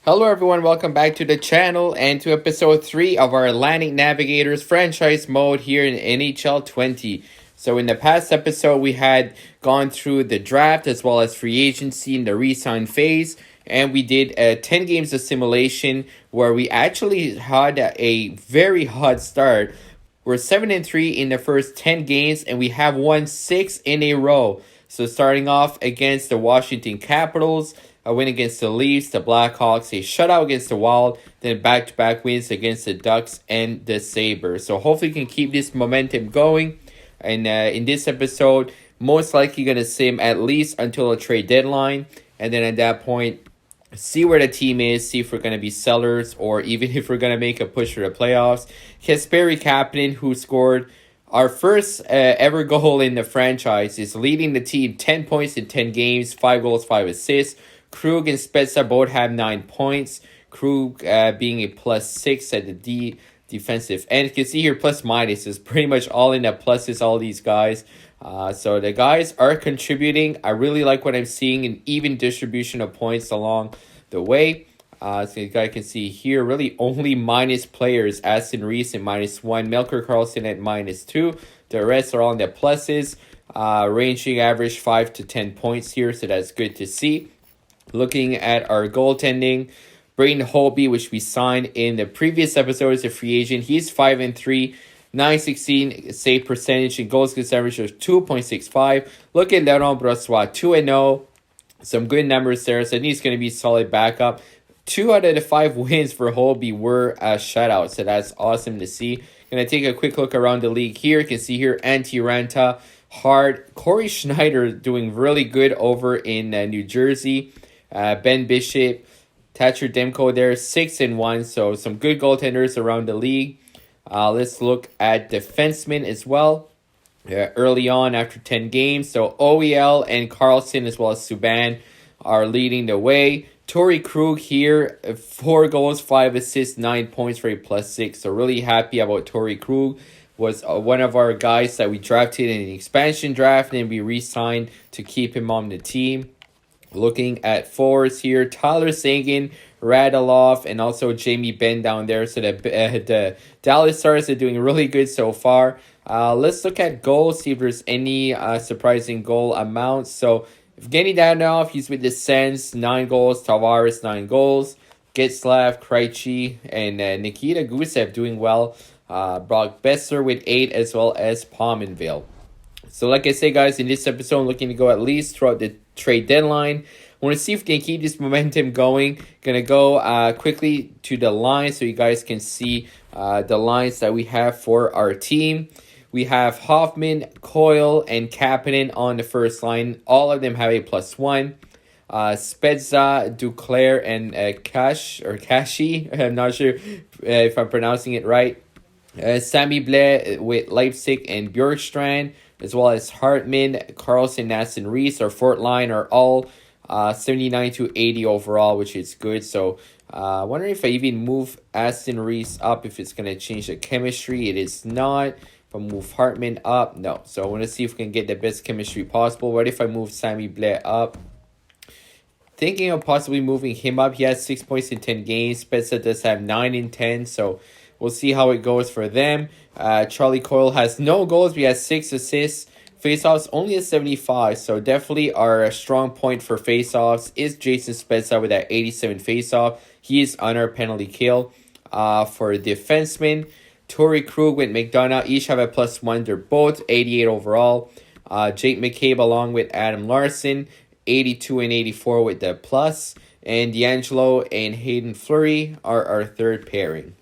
Hello everyone, welcome back to the channel and to episode 3 of our Atlantic Navigators franchise mode here in NHL 20. So in the past episode we had gone through the draft as well as free agency in the re-sign phase, and we did 10 games of simulation where we actually had a very hot start. We're 7-3 in the first 10 games and we have won 6 in a row. So starting off against the Washington Capitals, a win against the Leafs, the Blackhawks, a shutout against the Wild, then back-to-back wins against the Ducks and the Sabres. So hopefully we can keep this momentum going. And in this episode, most likely going to sim at least until a trade deadline. And then at that point, see where the team is, see if we're going to be sellers or even if we're going to make a push for the playoffs. Kasperi Kapanen, who scored our first ever goal in the franchise, is leading the team 10 points in 10 games, 5 goals, 5 assists. Krug and Spezza both have 9 points. Krug being a +6 at the defensive end. You can see here plus minus is pretty much all in the pluses, all these guys. So the guys are contributing. I really like what I'm seeing in even distribution of points along the way. So you guys can see here really only minus players. Aston Reese at -1. Melker Karlsson at -2. The rest are all in the pluses. Ranging average 5 to 10 points here. So that's good to see. Looking at our goaltending, Braden Holtby, which we signed in the previous episode as a free agent, he's 5-3, 916 save percentage, and goals against average of 2.65. Look at Laurent Brossoit, 2-0. Some good numbers there, so I think he's going to be a solid backup. 2 out of the 5 wins for Holtby were a shutout, so that's awesome to see. Going to take a quick look around the league here. You can see here Antti Ranta, Hart, Corey Schneider doing really good over in New Jersey. Ben Bishop, Thatcher Demko there, 6-1. So some good goaltenders around the league. Let's look at defensemen as well. Early on after 10 games. So OEL and Karlsson as well as Subban are leading the way. Torrey Krug here, 4 goals, 5 assists, 9 points for a +6. So really happy about Torrey Krug. Was one of our guys that we drafted in the expansion draft and we re-signed to keep him on the team. Looking at forwards here, Tyler Seguin, Radulov, and also Jamie Benn down there. So the Dallas Stars are doing really good so far. Let's look at goals, see if there's any surprising goal amounts. So Evgeny Dadonov, he's with the Sens, 9 goals. Tavares, 9 goals. Getzlav, Krejci, and Nikita Gusev doing well. Brock Besser with 8 as well as Pominville. So like I say, guys, in this episode, I'm looking to go at least throughout the trade deadline. I want to see if we can keep this momentum going. Going to go quickly to the lines so you guys can see the lines that we have for our team. We have Hoffman, Coyle, and Kapanen on the first line. All of them have a +1. Spezza, Duclair, and Kashi. I'm not sure if I'm pronouncing it right. Sammy Blais with Leipzig and Bjorkstrand, as well as Hartman, Karlsson, Aston Reese. Our fourth line are all 79 to 80 overall, which is good. So I wonder if I even move Aston Reese up, if it's going to change the chemistry. It is not. If I move Hartman up, no. So I want to see if we can get the best chemistry possible. What if I move Sammy Blais up? Thinking of possibly moving him up. He has 6 points in 10 games. Spezza does have 9 in 10, so we'll see how it goes for them. Charlie Coyle has no goals. We have 6 assists. Faceoffs only a 75. So definitely our strong point for faceoffs is Jason Spezza with that 87 faceoff. He is on our penalty kill. For defensemen, Torrey Krug with McDonough each have a +1. They're both 88 overall. Jake McCabe along with Adam Larson, 82 and 84 with the plus. And D'Angelo and Hayden Fleury are our third pairing.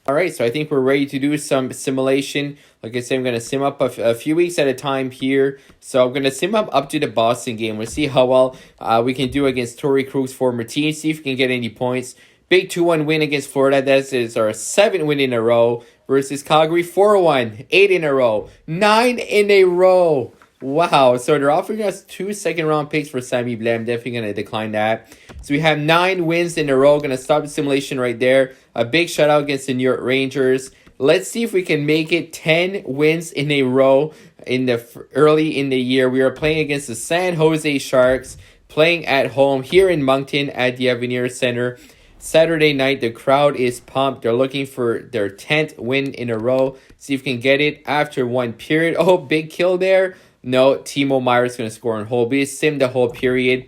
Alright, so I think we're ready to do some simulation. Like I said, I'm going to sim up a few weeks at a time here. So I'm going to sim up to the Boston game. We'll see how well we can do against Torrey Krug's former team. See if we can get any points. Big 2-1 win against Florida. That is our 7th win in a row. Versus Calgary, 4-1. 8 in a row. 9 in a row. Wow. So they're offering us 2 second-round picks for Sammy Blais. I'm definitely going to decline that. So we have 9 wins in a row. Going to stop the simulation right there. A big shutout against the New York Rangers. Let's see if we can make it 10 wins in a row in the early in the year. We are playing against the San Jose Sharks. playing at home here in Moncton at the Avenir Center. Saturday night, the crowd is pumped. They're looking for their 10th win in a row. See if you can get it after one period. Oh, big kill there. No, Timo Meyer's going to score in whole. We sim the whole period.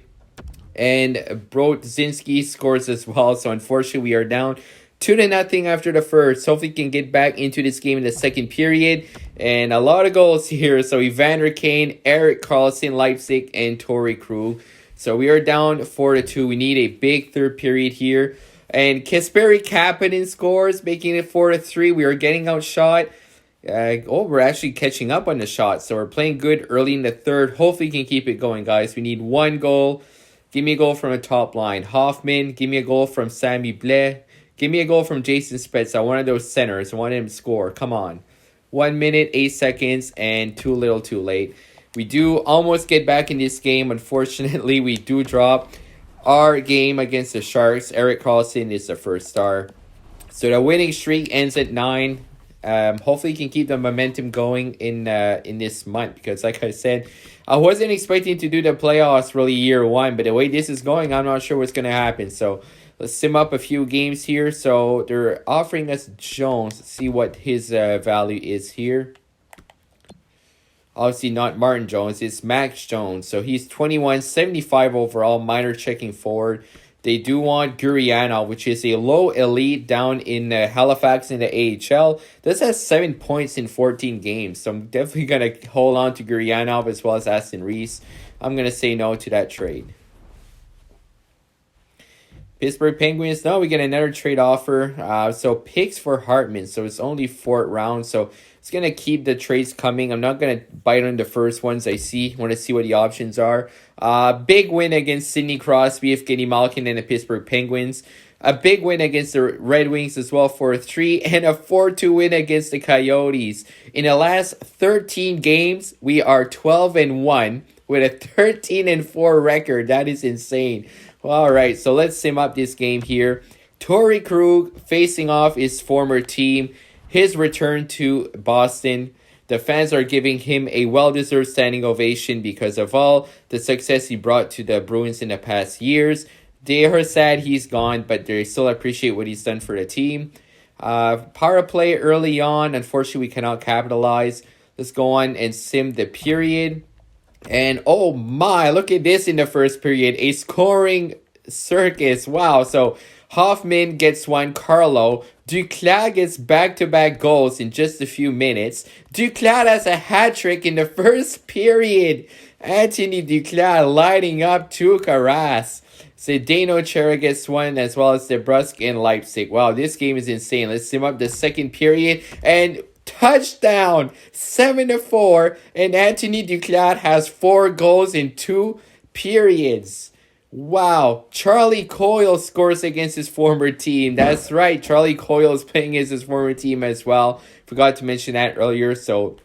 And Brodzinski scores as well. So unfortunately, we are down 2-0 after the first. Hopefully, we can get back into this game in the second period. And a lot of goals here. So Evander Kane, Eric Carlson, Leipzig, and Torrey Krug. So we are down 4-2. We need a big third period here. And Kasperi Kapanen scores, making it 4-3. We are getting outshot. We're actually catching up on the shots. So we're playing good early in the third. Hopefully, we can keep it going, guys. We need one goal. Give me a goal from a top line. Hoffman, give me a goal from Sammy Blais. Give me a goal from Jason Spezza, one of those centers. I want him to score. Come on. 1 minute, 8 seconds, and too little too late. We do almost get back in this game. Unfortunately, we do drop our game against the Sharks. Eric Carlson is the first star. So the winning streak ends at 9. Hopefully, you can keep the momentum going in this month. Because like I said, I wasn't expecting to do the playoffs really year one. But the way this is going, I'm not sure what's going to happen. So let's sim up a few games here. So they're offering us Jones. Let's see what his value is here. Obviously not Martin Jones. It's Max Jones. So he's 21, 75 overall. Minor checking forward. They do want Gurianov, which is a low elite down in Halifax in the AHL. This has 7 points in 14 games. So I'm definitely going to hold on to Gurianov as well as Aston Reese. I'm going to say no to that trade. Pittsburgh Penguins, no, we get another trade offer. So picks for Hartman. So it's only 4th round. So it's going to keep the trades coming. I'm not going to bite on the first ones I see. Want to see what the options are. Big win against Sidney Crosby, Evgeny Malkin, and the Pittsburgh Penguins. A big win against the Red Wings as well, 4-3. And a 4-2 win against the Coyotes. In the last 13 games, we are 12-1 with a 13-4 record. That is insane. Well, all right, so let's sim up this game here. Torrey Krug facing off his former team. His return to Boston. The fans are giving him a well-deserved standing ovation because of all the success he brought to the Bruins in the past years. They are sad he's gone, but they still appreciate what he's done for the team. Power play early on. Unfortunately, we cannot capitalize. Let's go on and sim the period. And oh my, look at this in the first period. A scoring circus. Wow. So Hoffman gets one. Carlo. Duclair gets back-to-back goals in just a few minutes. Duclair has a hat-trick in the first period. Anthony Duclair lighting up Tuukka Rask. Zdeno Chara gets one, as well as DeBrusk and Leipzig. Wow, this game is insane. Let's sim up the second period. And touchdown! 7-4. And Anthony Duclair has 4 goals in 2 periods. Wow. Charlie Coyle scores against his former team. That's right. Charlie Coyle is playing against his former team as well. Forgot to mention that earlier. So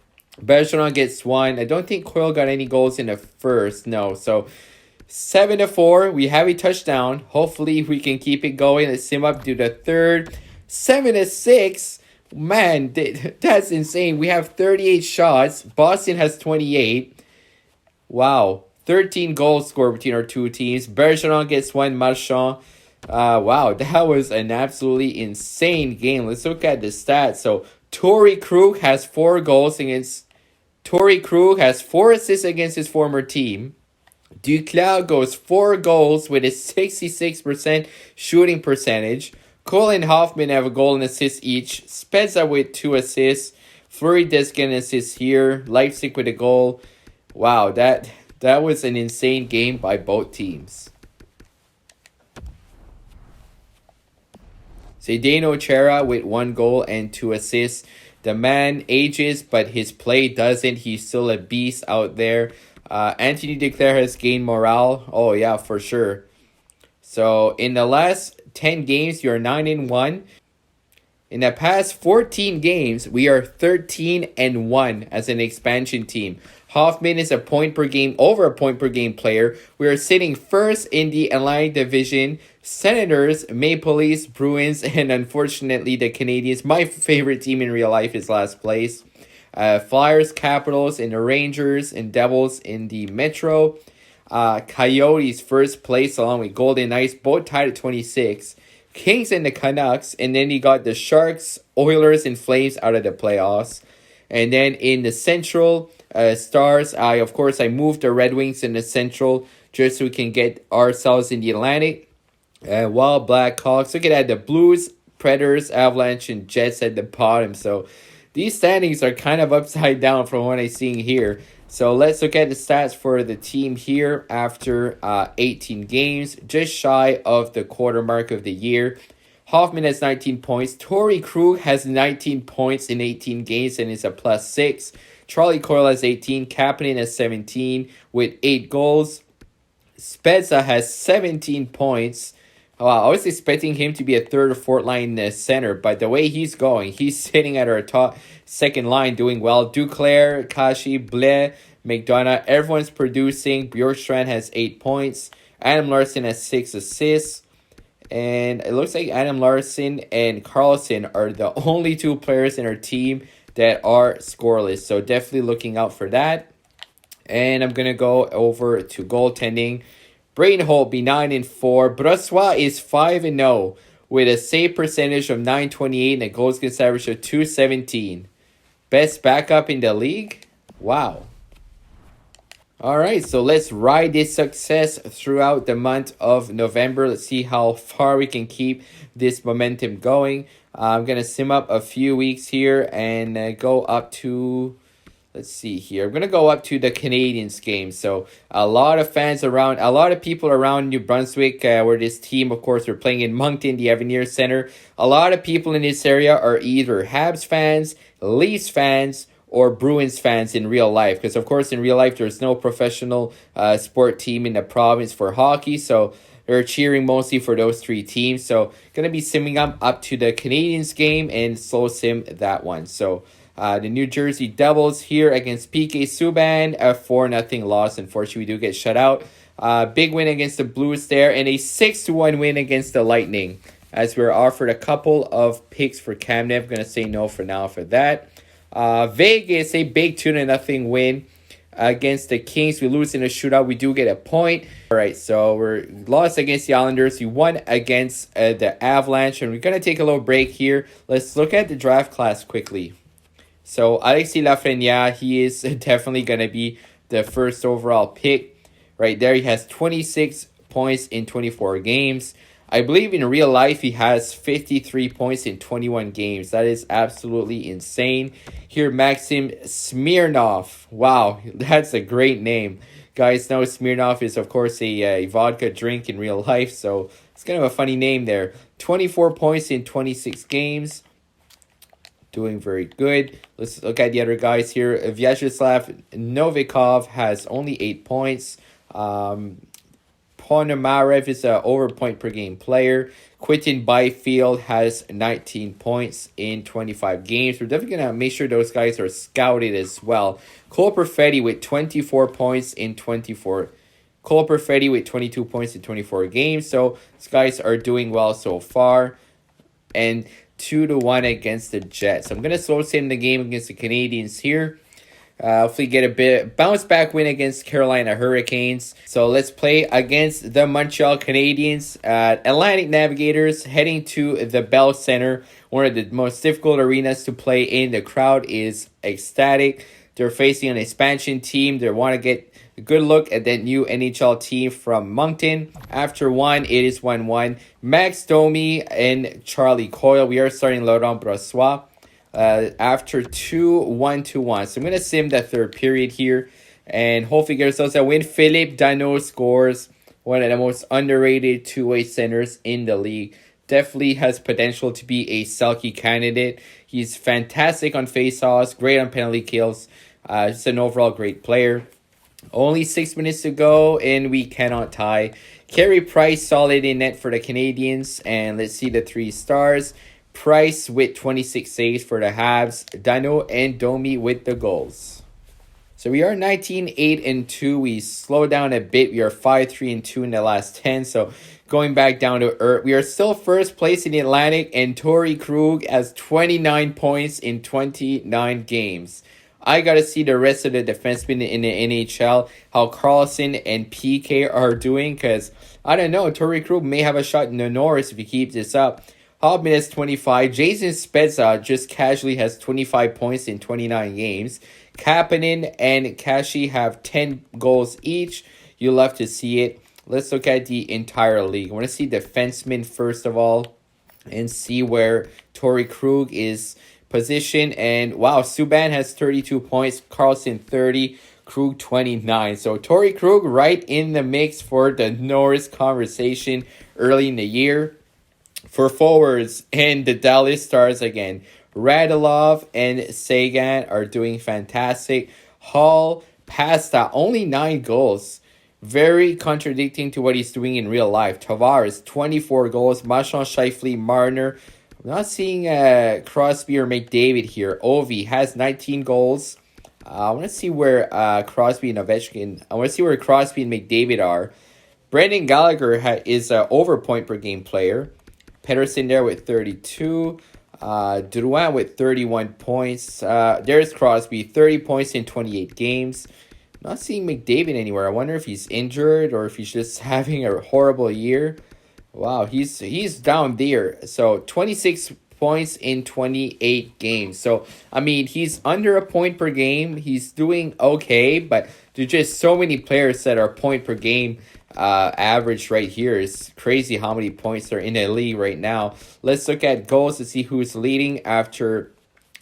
Bergeron gets one. I don't think Coyle got any goals in the first. No. So 7-4. We have a touchdown. Hopefully we can keep it going. Let's sim up to the third. 7-6. Man, that's insane. We have 38 shots. Boston has 28. Wow. 13 goals scored between our two teams. Bergeron gets one. Marchand. Wow, that was an absolutely insane game. Let's look at the stats. So Torrey Krug has 4 goals against. Torrey Krug has 4 assists against his former team. Duclair goes 4 goals with a 66% shooting percentage. Cole and Hoffman have a goal and assist each. Spezza with 2 assists. Fleury does get an assist here. Leipzig with a goal. Wow, that was an insane game by both teams. Zdeno Chara with 1 goal and 2 assists. The man ages, but his play doesn't. He's still a beast out there. Anthony Duclair has gained morale. Oh, yeah, for sure. So, in the last 10 games, you're 9-1. In the past 14 games, we are 13-1 as an expansion team. Hoffman is over a point per game player. We are sitting first in the Atlantic Division. Senators, Maple Leafs, Bruins, and unfortunately the Canadiens. My favorite team in real life is last place. Flyers, Capitals, and the Rangers and Devils in the Metro. Coyotes first place along with Golden Knights, both tied at 26. Kings and the Canucks, and then you got the Sharks, Oilers, and Flames out of the playoffs. And then in the Central, Stars, I moved the Red Wings in the Central just so we can get ourselves in the Atlantic. While Blackhawks, look at that, the Blues, Predators, Avalanche, and Jets at the bottom. So these standings are kind of upside down from what I'm seeing here. So let's look at the stats for the team here after 18 games, just shy of the quarter mark of the year. Hoffman has 19 points. Torrey Krug has 19 points in 18 games and is a +6. Charlie Coyle has 18. Kapanen has 17 with 8 goals. Spezza has 17 points. I was expecting him to be a third or fourth line center, but the way he's going, he's sitting at our top second line doing well. Duclair, Kashi, Blais, McDonough, everyone's producing. Bjorkstrand has 8 points. Adam Larsson has 6 assists. And it looks like Adam Larsson and Carlson are the only 2 players in our team that are scoreless. So definitely looking out for that. And I'm going to go over to goaltending. Braden Holtby 9-4. Brossoit is 5-0 with a save percentage of .928 and a goals against average of .217. Best backup in the league? Wow. All right, so let's ride this success throughout the month of November. Let's see how far we can keep this momentum going. I'm going to sim up a few weeks here and go up to... Let's see here. I'm going to go up to the Canadiens game. So a lot of people around New Brunswick where this team, of course, are playing in Moncton, the Avenir Center. A lot of people in this area are either Habs fans, Leafs fans, or Bruins fans in real life. Because, of course, in real life, there's no professional sport team in the province for hockey. So they're cheering mostly for those 3 teams. So going to be simming up to the Canadiens game and slow sim that one. So... the New Jersey Devils here against PK Subban, a 4-0 loss. Unfortunately, we do get shut out. Big win against the Blues there, and a 6-1 win against the Lightning. As we were offered a couple of picks for Kamnev, going to say no for now for that. Vegas, a big 2-0 win against the Kings. We lose in a shootout. We do get a point. All right, so we're lost against the Islanders. We won against the Avalanche, and we're going to take a little break here. Let's look at the draft class quickly. So Alexis Lafreniere, he is definitely going to be the first overall pick. Right there, he has 26 points in 24 games. I believe in real life, he has 53 points in 21 games. That is absolutely insane. Here, Maxim Smirnov. Wow, that's a great name. Guys know Smirnov is, of course, a vodka drink in real life. So it's kind of a funny name there. 24 points in 26 games. Doing very good. Let's look at the other guys here. Vyacheslav Novikov has only 8 points. Ponomarev is an over point per game player. Quinton Byfield has 19 points in 25 games. We're definitely going to make sure those guys are scouted as well. Cole Perfetti with 24 points in 24. Cole Perfetti with 22 points in 24 games. So these guys are doing well so far. And 2-1 against the Jets. I'm going to slow sim the game against the Canadiens here. Hopefully get a bit bounce back win against Carolina Hurricanes. So let's play against the Montreal Canadiens. Atlantic Navigators heading to the Bell Center, one of the most difficult arenas to play in. The crowd is ecstatic. They're facing an expansion team. They want to get a good look at that new NHL team from Moncton. After 1, it is 1-1. Max Domi and Charlie Coyle. We are starting Laurent Brossoit. After 2, 1-1. So I'm going to sim that third period here. And hopefully get ourselves a win. Philippe Danault scores. One of the most underrated two-way centers in the league. Definitely has potential to be a Selke candidate. He's fantastic on faceoffs. Great on penalty kills. Just an overall great player. Only 6 minutes to go, and we cannot tie. Carey Price, solid in net for the Canadiens. And let's see the 3 stars. Price with 26 saves for the Habs. Danault and Domi with the goals. So we are 19-8-2. We slowed down a bit. We are 5-3-2 in the last 10. So going back down to earth. We are still first place in the Atlantic. And Torrey Krug has 29 points in 29 games. I got to see the rest of the defensemen in the NHL, how Carlson and PK are doing, because I don't know, Torrey Krug may have a shot in the Norris if he keeps this up. Hobbman has 25. Jason Spezza just casually has 25 points in 29 games. Kapanen and Kashi have 10 goals each. You'll love to see it. Let's look at the entire league. I want to see defensemen first of all and see where Torrey Krug is positioned. And wow, Subban has 32 points, Carlson 30, Krug 29. So Torrey Krug right in the mix for the Norris conversation early in the year. For forwards and the Dallas Stars again, Radulov and Sagan are doing fantastic. Hall, Pasta, only 9 goals. Very contradicting to what he's doing in real life. Tavares, 24 goals. Marchand, Scheifele, Marner. I'm not seeing Crosby or McDavid here. Ovi has 19 goals. I want to see where Crosby and Ovechkin... I want to see where Crosby and McDavid are. Brendan Gallagher is an over point per game player. Pedersen there with 32. Drouin with 31 points. There's Crosby, 30 points in 28 games. Not seeing McDavid anywhere. I wonder if he's injured or if he's just having a horrible year. Wow, he's down there. So 26 points in 28 games. So, I mean, he's under a point per game. He's doing okay, but there's just so many players that are point per game average right here. It's crazy how many points are in the league right now. Let's look at goals to see who's leading after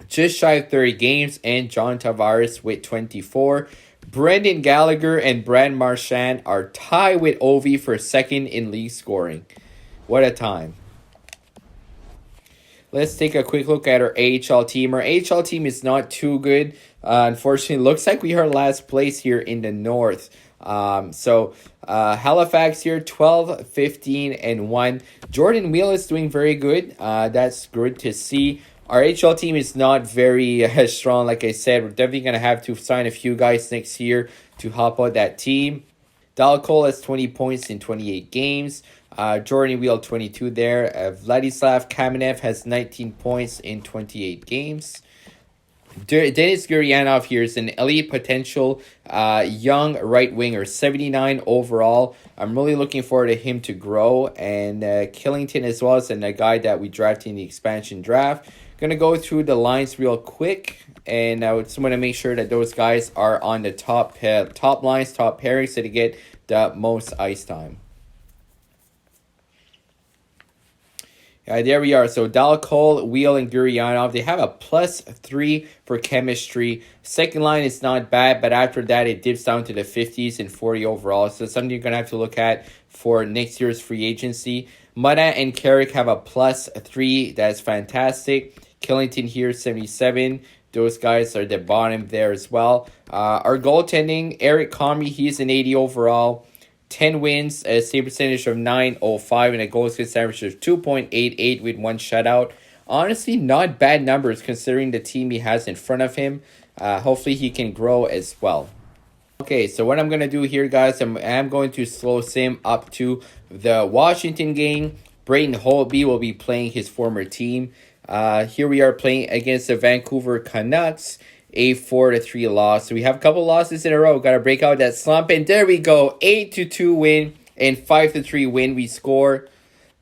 just shy of 30 games, and John Tavares with 24. Brendan Gallagher and Brad Marchand are tied with Ovi for second in league scoring. What a time. Let's take a quick look at our AHL team. Our AHL team is not too good. Unfortunately, looks like we are last place here in the North. Halifax here, 12, 15, and 1. Jordan Wheel is doing very good. That's good to see. Our AHL team is not very strong, like I said. We're definitely going to have to sign a few guys next year to help out that team. Dal Cole has 20 points in 28 games. Jordan Wheel, 22 there. Vladislav Kamenev has 19 points in 28 games. Denis Guryanov here is an elite potential young right winger, 79 overall. I'm really looking forward to him to grow. And Killington as well as a guy that we drafted in the expansion draft. Going to go through the lines real quick. And I just want to make sure that those guys are on the top lines, top pairings, so to get the most ice time. There we are. So Dal Cole, Wheel, and Guryanov, they have a +3 for chemistry. Second line is not bad, but after that it dips down to the 50s and 40 overall. So something you're going to have to look at for next year's free agency. Mutta and Carrick have a +3. That's fantastic. Killington here, 77. Those guys are the bottom there as well. Our goaltending, Eric Comrie, he's an 80 overall. 10 wins, a save percentage of .905, and a goals against average of 2.88 with 1 shutout. Honestly, not bad numbers considering the team he has in front of him. Hopefully he can grow as well. Okay, so what I'm going to do here, guys, I'm going to slow sim up to the Washington game. Brayden Holtby will be playing his former team. Here we are playing against the Vancouver Canucks. A 4-3 loss. So we have a couple losses in a row. Got to break out that slump. And there we go. 8-2 win and 5-3 win. We score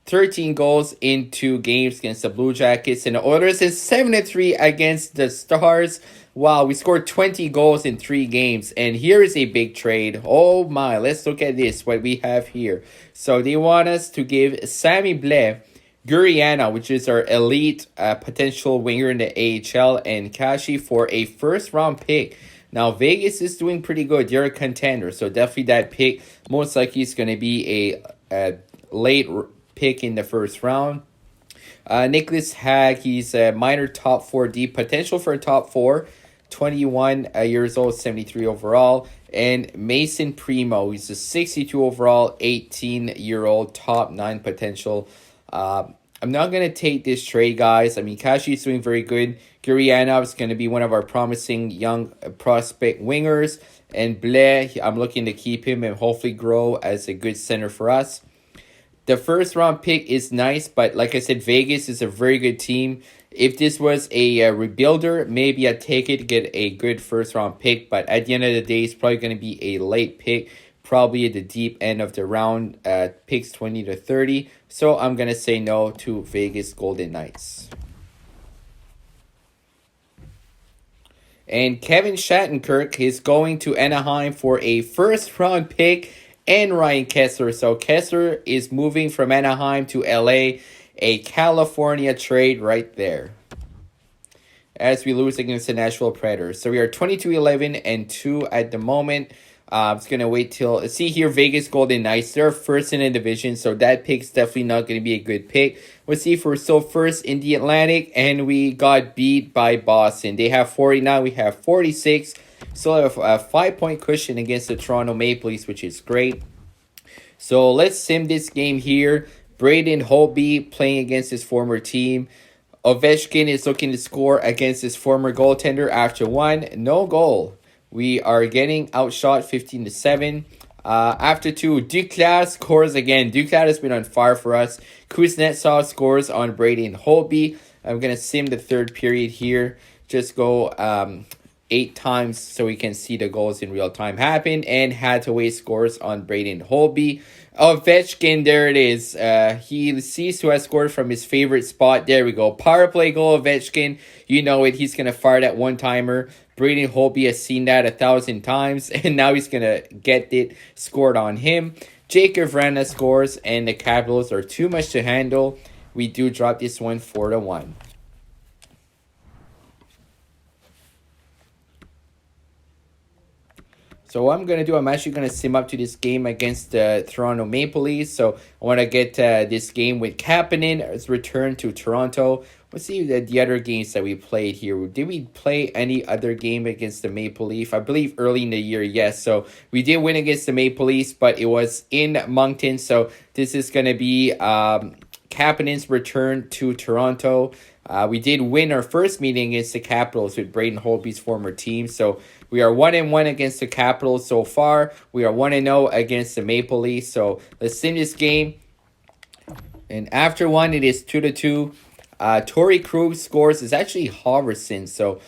13 goals in 2 games against the Blue Jackets and the Oilers, and 7-3 against the Stars. Wow, we scored 20 goals in 3 games. And here is a big trade. Oh my, let's look at this, what we have here. So they want us to give Sammy Blais, Guriana, which is our elite potential winger in the AHL, and Kashi for a first-round pick. Now, Vegas is doing pretty good. They're a contender, so definitely that pick most likely is going to be a late pick in the first round. Nicholas Hag, he's a minor top 4D, potential for a top 4, 21 years old, 73 overall. And Mason Primo, he's a 62 overall, 18-year-old, top 9 potential. I'm not going to take this trade, guys. I mean, Kashi is doing very good. Guryanov is going to be one of our promising young prospect wingers. And Blais, I'm looking to keep him and hopefully grow as a good center for us. The first round pick is nice, but like I said, Vegas is a very good team. If this was a rebuilder, maybe I'd take it to get a good first round pick. But at the end of the day, it's probably going to be a late pick, probably at the deep end of the round, picks 20 to 30. So I'm going to say no to Vegas Golden Knights. And Kevin Shattenkirk is going to Anaheim for a first round pick and Ryan Kesler. So Kesler is moving from Anaheim to LA. A California trade right there, as we lose against the Nashville Predators. So we are 22-11-2 at the moment. I'm just going to wait till... See here, Vegas Golden Knights. They're first in the division, so that pick's definitely not going to be a good pick. Let's see if we're still first in the Atlantic, and we got beat by Boston. They have 49, we have 46. Still have a 5-point cushion against the Toronto Maple Leafs, which is great. So let's sim this game here. Braden Holtby playing against his former team. Ovechkin is looking to score against his former goaltender after one. No goal. We are getting outshot 15-7. After two, Duclair scores again. Duclair has been on fire for us. Kuznetsov scores on Braden Holtby. I'm going to sim the third period here. Just go 8 times so we can see the goals in real time happen. And Hathaway scores on Braden Holtby. Ovechkin, there it is. He sees who has scored from his favorite spot. There we go. Power play goal, Ovechkin. You know it. He's going to fire that one-timer. Braden Holtby has seen that 1,000 times. And now he's going to get it scored on him. Jacob Vrana scores. And the Capitals are too much to handle. We do drop this one 4-1. So what I'm going to do, I'm actually going to sim up to this game against the Toronto Maple Leafs. So I want to get this game with Kapanen return to Toronto. Let's see the other games that we played here. Did we play any other game against the Maple Leafs? I believe early in the year, yes. So we did win against the Maple Leafs, but it was in Moncton. So this is going to be Kapanen's return to Toronto. We did win our first meeting against the Capitals with Braden Holtby's former team. So we are 1-1 against the Capitals so far. We are 1-0 against the Maple Leafs. So let's sim this game. And after one, it is 2-2. Torrey Krug scores. It's actually Halverson. So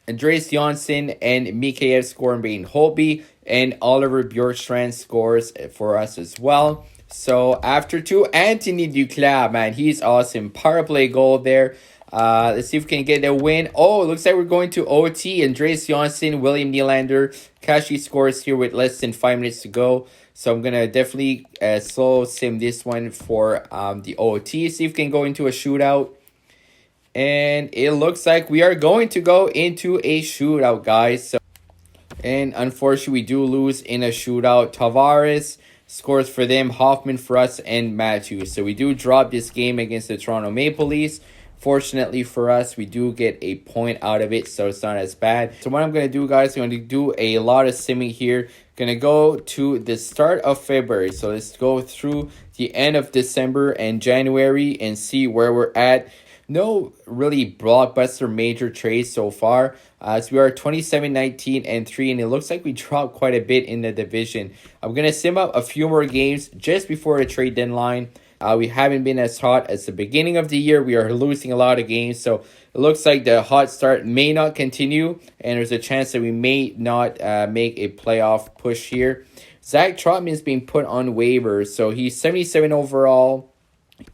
Andreas Johnsson and Mikheyev score on Braden Holtby. And Oliver Bjorkstrand scores for us as well. So after two, Anthony Duclair, man, he's awesome. Power play goal there. Let's see if we can get a win. Oh, it looks like we're going to OT. Andreas Johnsson, William Nylander. Kashi scores here with less than 5 minutes to go. So I'm going to definitely slow sim this one for the OT. See if we can go into a shootout. And it looks like we are going to go into a shootout, guys. And unfortunately, we do lose in a shootout. Tavares scores for them, Hoffman for us, and Matthews. So we do drop this game against the Toronto Maple Leafs. Fortunately for us, we do get a point out of it, so it's not as bad. So what I'm going to do, guys, I'm going to do a lot of simming here. Going to go to the start of February. So let's go through the end of December and January and see where we're at. No really blockbuster major trades so far. So we are 27-19-3, and it looks like we dropped quite a bit in the division. I'm going to sim up a few more games just before the trade deadline. We haven't been as hot as the beginning of the year. We are losing a lot of games, so it looks like the hot start may not continue, and there's a chance that we may not make a playoff push here. Zach Trotman is being put on waivers, so he's 77 overall.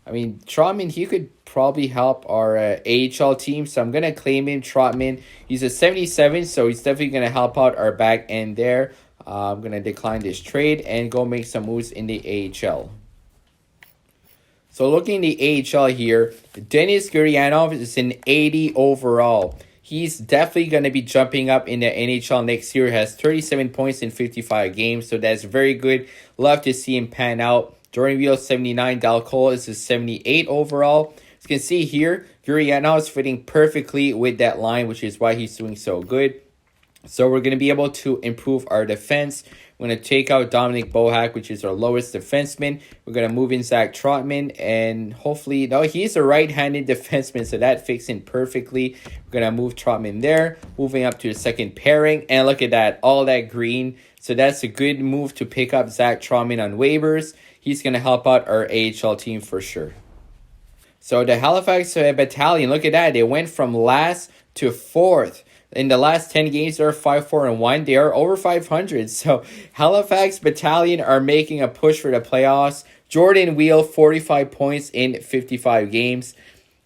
I mean, Trotman, he could probably help our AHL team, so I'm going to claim him, Trotman. He's a 77, so he's definitely going to help out our back end there. I'm going to decline this trade and go make some moves in the AHL. So looking at the AHL here, Denis Gurianov is an 80 overall. He's definitely going to be jumping up in the NHL next year. He has 37 points in 55 games, so that's very good. Love to see him pan out. Jordan Wheel 79, Dal Cole is a 78 overall. As you can see here, Gurianov is fitting perfectly with that line, which is why he's doing so good. So we're going to be able to improve our defense. We're going to take out Dominic Bohack, which is our lowest defenseman. We're going to move in Zach Trotman, and hopefully, no, he's a right-handed defenseman, so that fits in perfectly. We're going to move Trotman there, moving up to the second pairing, and look at that, all that green. So that's a good move to pick up Zach Trotman on waivers. he's going to help out our AHL team for sure. So the Halifax Battalion, look at that. They went from last to fourth. In the last 10 games, they're 5-4-1. They are over 500. So Halifax Battalion are making a push for the playoffs. Jordan Wheel, 45 points in 55 games.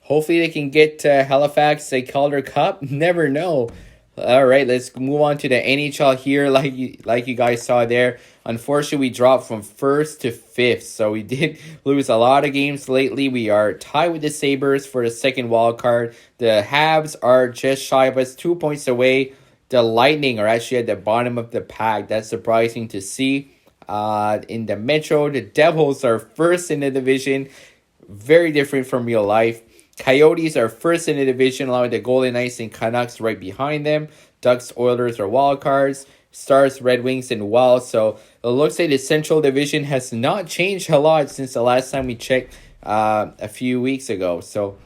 Hopefully they can get Halifax a Calder Cup. Never know. All right, let's move on to the NHL here. Like you guys saw there, unfortunately, we dropped from first to fifth. So we did lose a lot of games lately. We are tied with the Sabres for the second wild card. The Habs are just shy of us, 2 points away. The Lightning are actually at the bottom of the pack. That's surprising to see. In the Metro, the Devils are first in the division. Very different from real life. Coyotes are first in the division, along with the Golden Knights and Canucks right behind them. Ducks, Oilers are wild cards. Stars, Red Wings, and Wild. So it looks like the Central Division has not changed a lot since the last time we checked a few weeks ago. So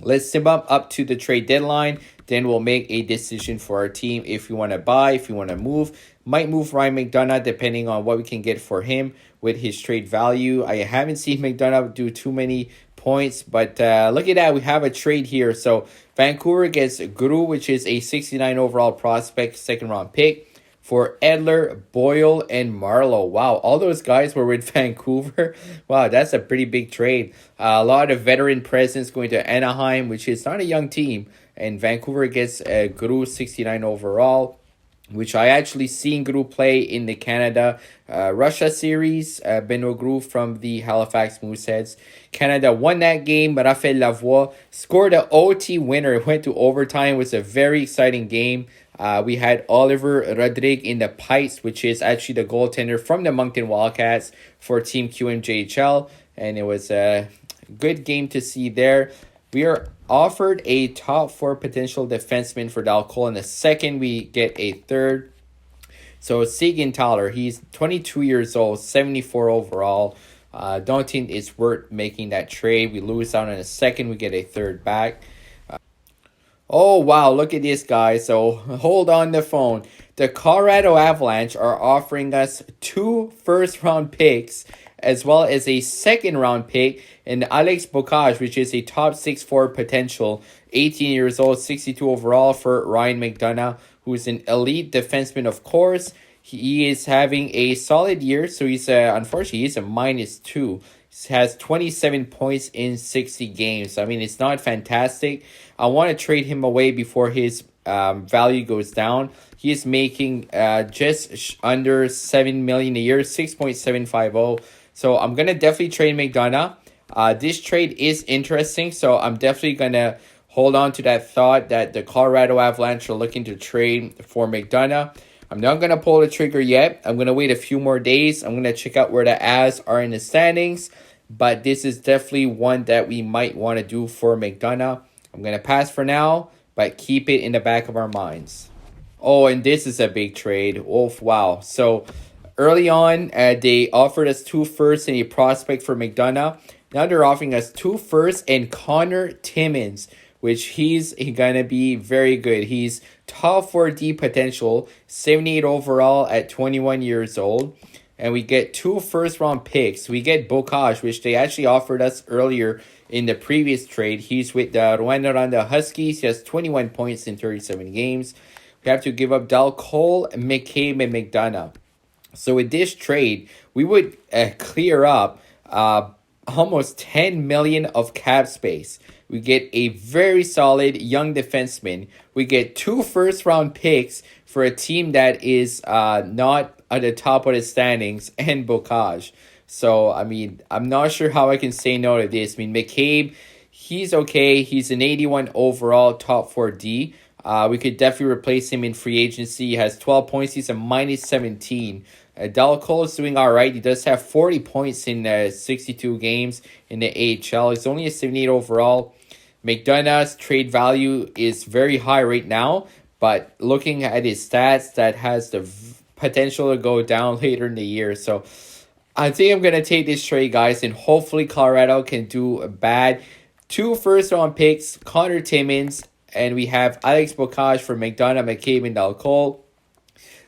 let's sim up to the trade deadline. Then we'll make a decision for our team if we want to buy, if we want to move. Might move Ryan McDonagh depending on what we can get for him with his trade value. I haven't seen McDonagh do too many points, but look at that. We have a trade here. So Vancouver gets Guru, which is a 69 overall prospect, second round pick, for Edler, Boyle, and Marlowe. Wow, all those guys were with Vancouver. Wow, that's a pretty big trade. A lot of veteran presence going to Anaheim, which is not a young team. And Vancouver gets Guru, 69 overall, which I actually seen Guru play in the Canada-Russia series. Benoit Guru from the Halifax Mooseheads. Canada won that game. Raphaël Lavoie scored an OT winner. It went to overtime. It was a very exciting game. We had Oliver Rodrigue in the Pipes, which is actually the goaltender from the Moncton Wildcats for Team QMJHL. And it was a good game to see there. We are offered a top 4 potential defenseman for Dalcol. In the second, we get a third. So Siegenthaler, he's 22 years old, 74 overall. Don't think it's worth making that trade. We lose out in a second. We get a third back. Oh, wow. Look at this, guy. So hold on the phone. The Colorado Avalanche are offering us 2 first-round picks as well as a second-round pick and Alex Bocage, which is a top 6'4 potential, 18 years old, 62 overall for Ryan McDonagh, who's an elite defenseman, of course. He is having a solid year, so unfortunately, he's a -2. He has 27 points in 60 games. I mean, it's not fantastic. I want to trade him away before his value goes down. He is making just under $7 million a year, 6.750. So I'm going to definitely trade McDonagh. This trade is interesting, so I'm definitely going to hold on to that thought that the Colorado Avalanche are looking to trade for McDonagh. I'm not going to pull the trigger yet. I'm going to wait a few more days. I'm going to check out where the Avs are in the standings, but this is definitely one that we might want to do for McDonagh. I'm going to pass for now, but keep it in the back of our minds. Oh, and this is a big trade. Oh, wow. So early on, they offered us 2 firsts and a prospect for McDonagh. Now they're offering us 2 firsts and Connor Timmins, which he's going to be very good. He's top 4D potential, 78 overall at 21 years old. And we get 2 first-round picks. We get Bocage, which they actually offered us earlier in the previous trade. He's with the Rwanda Huskies. He has 21 points in 37 games. We have to give up Dalcol, McCabe, and McDonagh. So with this trade, we would clear up almost $10 million of cap space. We get a very solid young defenseman. We get 2 first-round picks for a team that is not at the top of the standings, and Bocage. So, I mean, I'm not sure how I can say no to this. I mean, McCabe, he's okay. He's an 81 overall, top 4D. We could definitely replace him in free agency. He has 12 points. He's a -17. Dalcol is doing all right. He does have 40 points in 62 games in the AHL. He's only a 78 overall. McDonagh's trade value is very high right now, but looking at his stats, that has the potential to go down later in the year. So I think I'm going to take this trade, guys, and hopefully Colorado can do bad. 2 first-round picks, Connor Timmins, and we have Alex Bocage for McDonagh, McCabe, and Dalcol.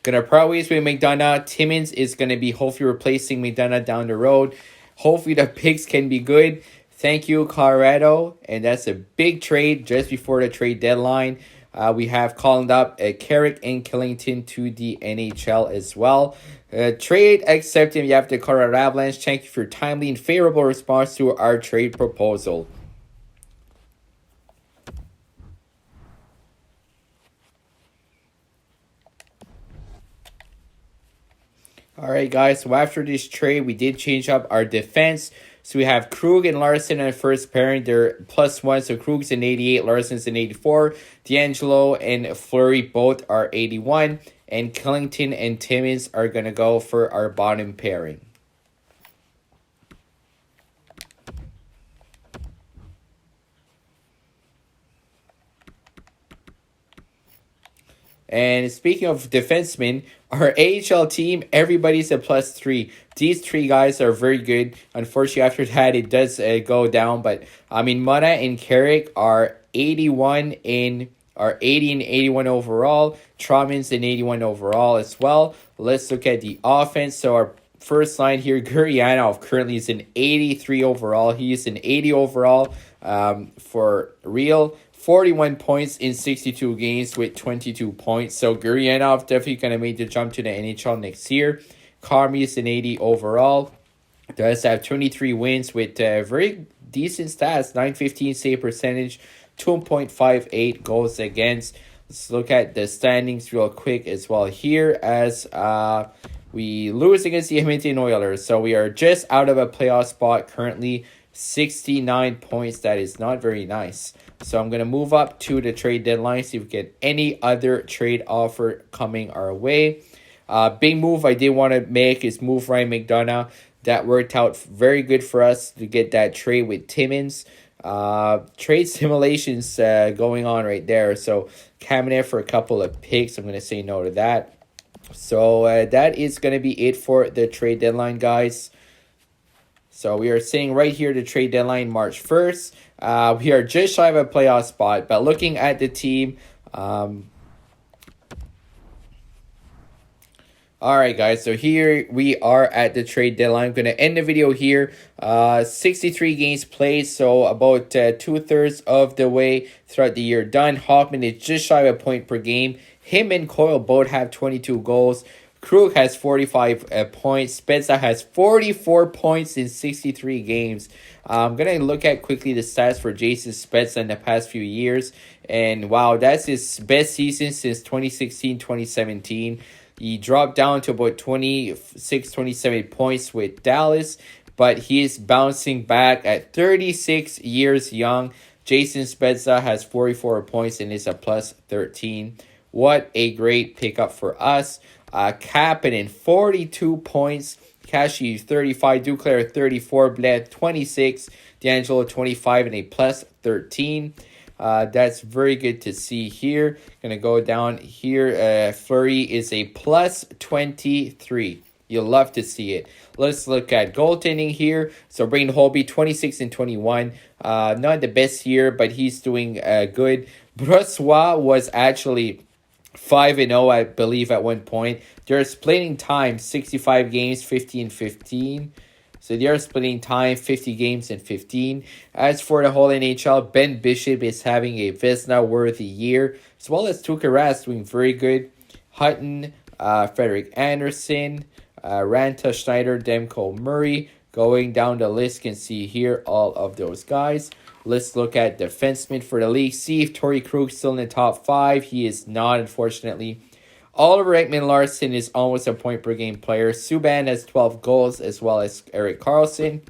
Gonna part ways with McDonagh. Timmins is gonna be hopefully replacing McDonagh down the road. Hopefully the picks can be good. Thank you, Colorado. And that's a big trade just before the trade deadline. We have called up Carrick and Killington to the NHL as well. Trade accepted. You have the Colorado Avalanche. Thank you for your timely and favorable response to our trade proposal. All right, guys. So after this trade, we did change up our defense. So we have Krug and Larson in the first pairing. They're +1. So Krug's an 88, Larson's an 84. D'Angelo and Fleury both are 81. And Killington and Timmins are going to go for our bottom pairing. And speaking of defensemen, our AHL team, everybody's a +3. These three guys are very good. Unfortunately, after that, it does go down. But, I mean, Muna and Carrick are 81 in... are 80 and 81 overall. Trauman's an 81 overall as well. Let's look at the offense. So our first line here, Gurianov currently is an 83 overall. He is an 80 overall for real. 41 points in 62 games with 22 points. So Gurianov definitely going to make the jump to the NHL next year. Carmi is an 80 overall. Does have 23 wins with very decent stats. 915 save percentage. 2.58 goals against. Let's look at the standings real quick as well here as we lose against the Edmonton Oilers. So we are just out of a playoff spot currently. 69 points. That is not very nice. So I'm going to move up to the trade deadline, see if we get any other trade offer coming our way. Big move I did want to make is move Ryan McDonough. That worked out very good for us to get that trade with Timmins. Trade simulations going on right there. So Kamenev for a couple of picks. I'm going to say no to that. So that is going to be it for the trade deadline, guys. So we are sitting right here, the trade deadline, March 1st. We are just shy of a playoff spot, but looking at the team, all right, guys, so here we are at the trade deadline. I'm going to end the video here. 63 games played, so about 2/3 of the way throughout the year done. Hoffman is just shy of a point per game. Him and Coyle both have 22 goals. Krug has 45 points. Spezza has 44 points in 63 games. I'm going to look at quickly the stats for Jason Spezza in the past few years. And wow, that's his best season since 2016-2017. He dropped down to about 26, 27 points with Dallas. But he is bouncing back at 36 years young. Jason Spezza has 44 points and is a +13. What a great pickup for us. Kapanen, 42 points. Kashi, 35. Duclair, 34. Bled, 26. D'Angelo, 25 and a +13. That's very good to see here. Gonna go down here. Fleury is a +23. You'll love to see it. Let's look at goaltending here. So Braden Holtby, 26 and 21. Not the best year, but he's doing good. Brossois was actually 5-0, I believe, at one point. They're splitting time, 65 games, 50 and 15. So they're splitting time, 50 games and 15. As for the whole NHL, Ben Bishop is having a Vezina-worthy year, as well as Tuukka Rask doing very good. Hutton, Frederik Andersen, Ranta Schneider, Demko Murray. Going down the list, can see here all of those guys. Let's look at defensemen for the league. See if Torrey Krug's still in the top 5. He is not, unfortunately. Oliver Ekman-Larsson is almost a point-per-game player. Subban has 12 goals, as well as Erik Karlsson.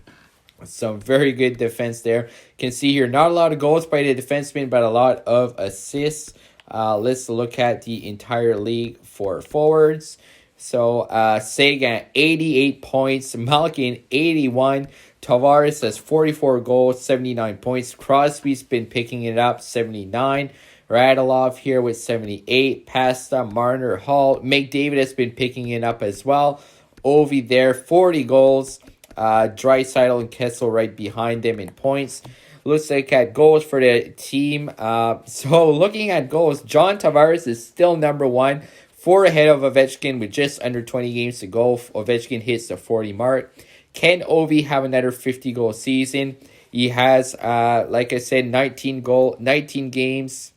Some very good defense there. Can see here, not a lot of goals by the defensemen, but a lot of assists. Let's look at the entire league for forwards. So, Sagan, 88 points. Malkin, 81. Tavares has 44 goals, 79 points. Crosby's been picking it up, 79. Radulov here with 78. Pasta, Marner, Hall. McDavid has been picking it up as well. Ovi there, 40 goals. Draisaitl and Kessel right behind them in points. Let's look at goals for the team. So looking at goals, John Tavares is still number 1. 4 ahead of Ovechkin with just under 20 games to go. Ovechkin hits the 40 mark. Can Ovi have another 50-goal season? He has, like I said, 19 games.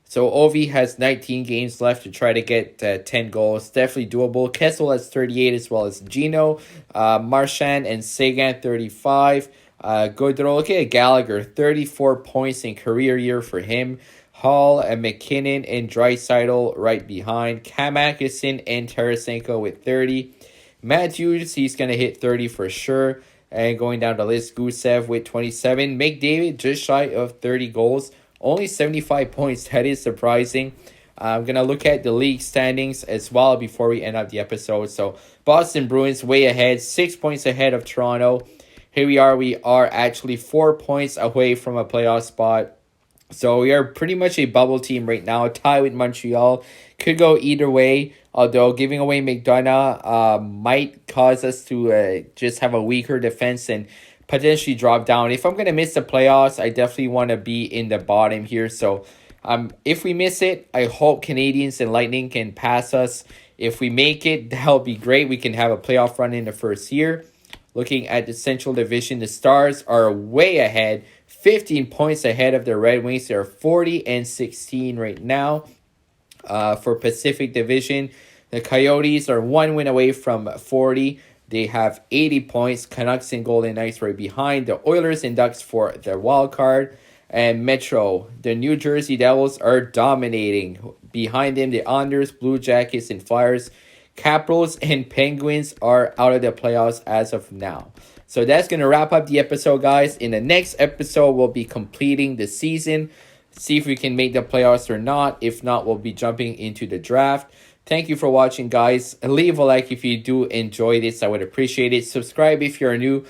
So Ovi has 19 games left to try to get 10 goals. Definitely doable. Kessel has 38 as well as Gino. Marchand and Sagan 35. Gaudreau, look at Gallagher, 34 points in career year for him. Hall and McKinnon and Draisaitl right behind. Cam Atkinson and Tarasenko with 30. Matthews, he's going to hit 30 for sure. And going down the list, Gusev with 27. McDavid just shy of 30 goals. Only 75 points. That is surprising. I'm going to look at the league standings as well before we end up the episode. So Boston Bruins way ahead. 6 points ahead of Toronto. Here we are. We are actually 4 points away from a playoff spot. So we are pretty much a bubble team right now. Tie with Montreal. Could go either way. Although giving away McDonough might cause us to just have a weaker defense and potentially drop down. If I'm going to miss the playoffs, I definitely want to be in the bottom here. So if we miss it, I hope Canadiens and Lightning can pass us. If we make it, that'll be great. We can have a playoff run in the first year. Looking at the Central Division, the Stars are way ahead. 15 points ahead of the Red Wings. They're 40-16 right now. For Pacific Division, the Coyotes are 1 win away from 40. They have 80 points. Canucks and Golden Knights right behind. The Oilers and Ducks for their wild card. And Metro, the New Jersey Devils are dominating. Behind them, the Islanders, Blue Jackets, and Flyers. Capitals and Penguins are out of the playoffs as of now. So that's going to wrap up the episode, guys. In the next episode, we'll be completing the season. See if we can make the playoffs or not. If not, we'll be jumping into the draft. Thank you for watching, guys. Leave a like if you do enjoy this. I would appreciate it. Subscribe if you're new.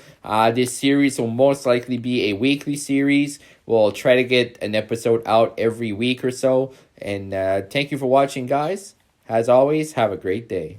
This series will most likely be a weekly series. We'll try to get an episode out every week or so. And thank you for watching, guys. As always, have a great day.